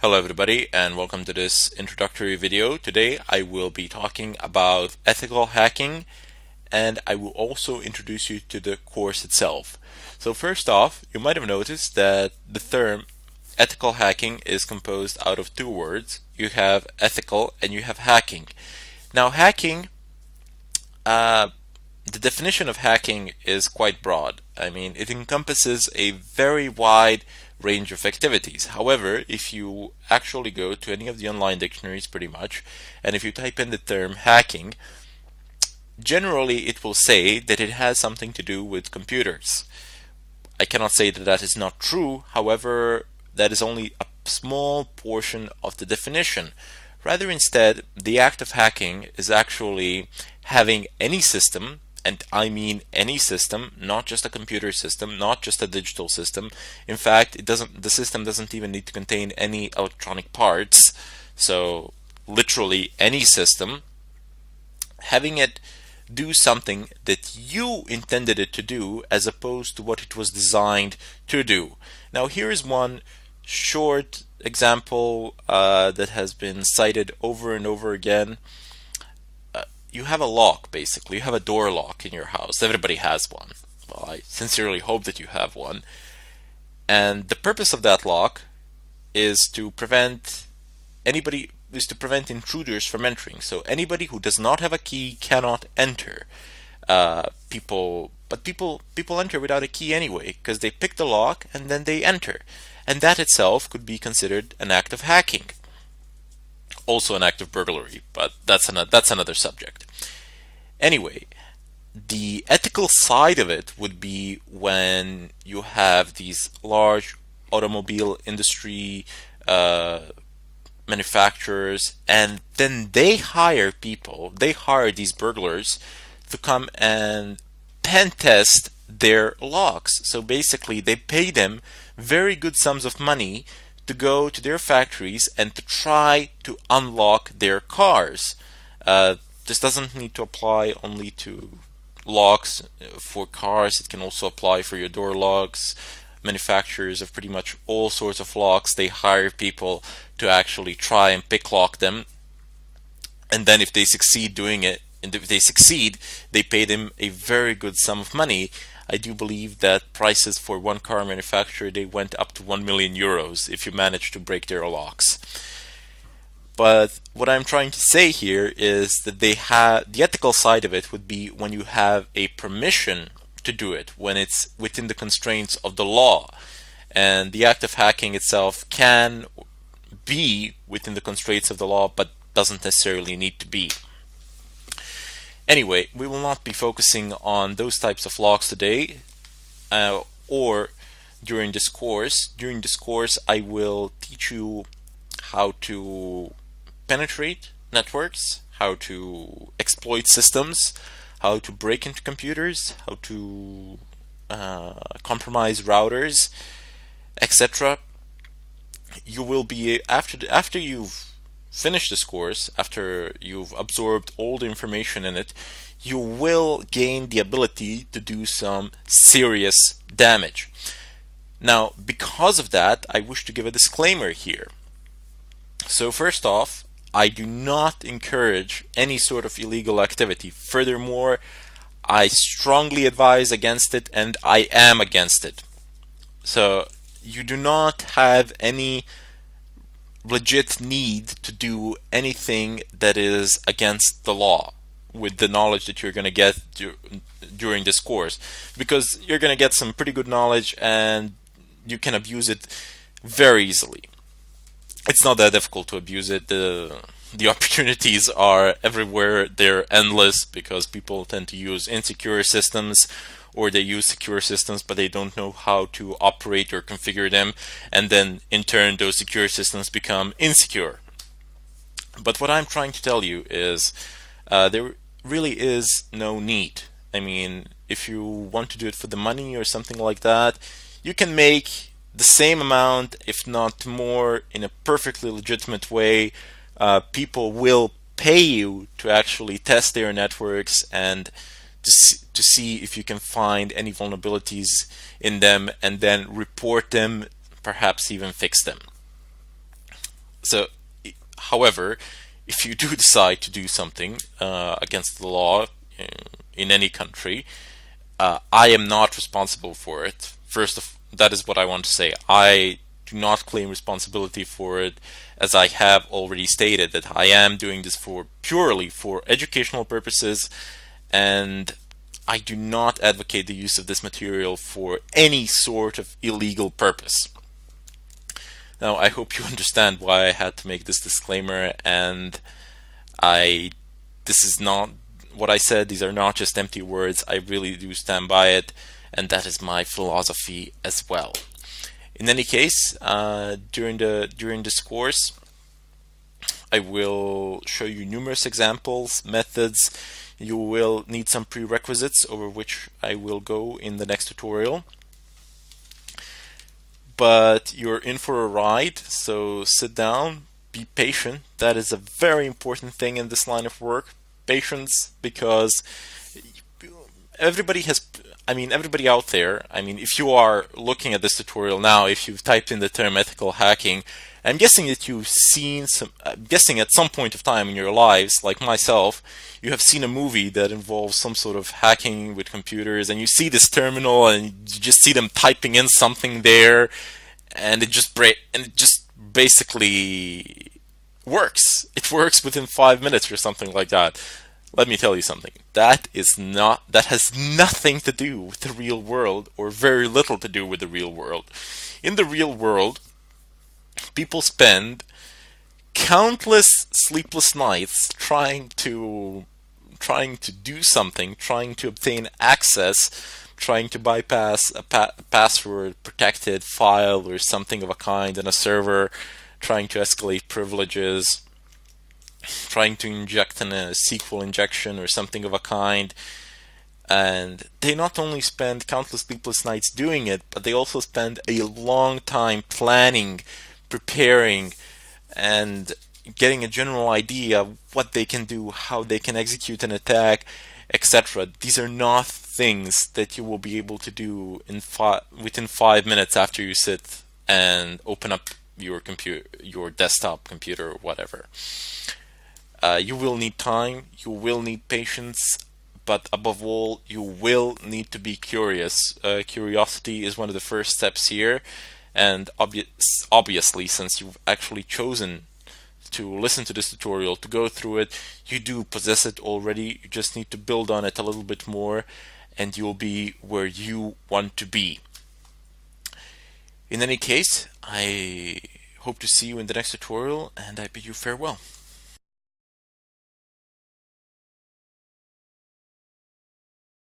Hello everybody and welcome to this introductory video. Today I will be talking about ethical hacking and I will also introduce you to the course itself. So first off, you might have noticed that the term ethical hacking is composed out of two words. You have ethical and you have hacking. Now hacking, the definition of hacking is quite broad. I mean, it encompasses a very wide range of activities. However, if you actually go to any of the online dictionaries pretty much, and if you type in the term hacking, generally it will say that it has something to do with computers. I cannot say that that is not true. However, that is only a small portion of the definition. Rather, instead, the act of hacking is actually having any system, and I mean any system, not just a computer system, not just a digital system. In fact, the system doesn't even need to contain any electronic parts. So literally any system, having it do something that you intended it to do as opposed to what it was designed to do. Now here is one short example that has been cited over and over again. You have a lock, basically. You have a door lock in your house. Everybody has one. Well, I sincerely hope that you have one. And the purpose of that lock is to prevent intruders from entering. So anybody who does not have a key cannot enter. People enter without a key anyway because they pick the lock and then they enter. And that itself could be considered an act of hacking. Also an act of burglary, but that's another subject. Anyway, the ethical side of it would be when you have these large automobile industry manufacturers, and then they hire these burglars to come and pen test their locks. So basically they pay them very good sums of money to go to their factories and to try to unlock their cars. This doesn't need to apply only to locks for cars. It can also apply for your door locks. Manufacturers of pretty much all sorts of locks, they hire people to actually try and pick lock them. And then if they succeed doing it, and if they succeed, they pay them a very good sum of money. I do believe that prices for one car manufacturer, they went up to 1 million euros if you manage to break their locks. But what I'm trying to say here is that the ethical side of it would be when you have a permission to do it, when it's within the constraints of the law. And the act of hacking itself can be within the constraints of the law, but doesn't necessarily need to be. Anyway, we will not be focusing on those types of locks today or during this course. During this course, I will teach you how to penetrate networks, how to exploit systems, how to break into computers, how to compromise routers, etc. You will be, after you've finish this course, after you've absorbed all the information in it, you will gain the ability to do some serious damage. Now, because of that, I wish to give a disclaimer here. So first off, I do not encourage any sort of illegal activity. Furthermore, I strongly advise against it, and I am against it. So you do not have any legit need to do anything that is against the law with the knowledge that you're going to get during this course, because you're going to get some pretty good knowledge and you can abuse it very easily. It's not that difficult to abuse it. The opportunities are everywhere. They're endless because people tend to use insecure systems, or they use secure systems but they don't know how to operate or configure them, and then in turn those secure systems become insecure. But what I'm trying to tell you is there really is no need. I mean, if you want to do it for the money or something like that, you can make the same amount, if not more, in a perfectly legitimate way. People will pay you to actually test their networks and to see if you can find any vulnerabilities in them and then report them, perhaps even fix them. So, however, if you do decide to do something against the law in any country, I am not responsible for it. That is what I want to say. I do not claim responsibility for it, as I have already stated that I am doing this for purely for educational purposes, and I do not advocate the use of this material for any sort of illegal purpose. Now, I hope you understand why I had to make this disclaimer, and I this is not what I said. These are not just empty words. I really do stand by it, and that is my philosophy as well. In any case, during this course, I will show you numerous examples, methods. You will need some prerequisites over which I will go in the next tutorial. But you're in for a ride, so sit down, be patient. That is a very important thing in this line of work. Patience, because everybody has, everybody out there, if you are looking at this tutorial now, if you've typed in the term ethical hacking, I'm guessing that you've seen I'm guessing at some point of time in your lives, like myself, you have seen a movie that involves some sort of hacking with computers, and you see this terminal and you just see them typing in something there, and it just basically works. It works within 5 minutes or something like that. Let me tell you something. That has nothing to do with the real world, or very little to do with the real world. In the real world, people spend countless sleepless nights trying to do something, trying to obtain access, trying to bypass a password protected file or something of a kind in a server, trying to escalate privileges, trying to inject in a SQL injection or something of a kind. And they not only spend countless sleepless nights doing it, but they also spend a long time planning, preparing, and getting a general idea of what they can do, how they can execute an attack, etc. These are not things that you will be able to do within 5 minutes after you sit and open up your computer, your desktop computer, or whatever. You will need time, you will need patience, but above all, you will need to be curious. Curiosity is one of the first steps here, and obviously, since you've actually chosen to listen to this tutorial, to go through it, you do possess it already. You just need to build on it a little bit more, and you'll be where you want to be. In any case, I hope to see you in the next tutorial, and I bid you farewell.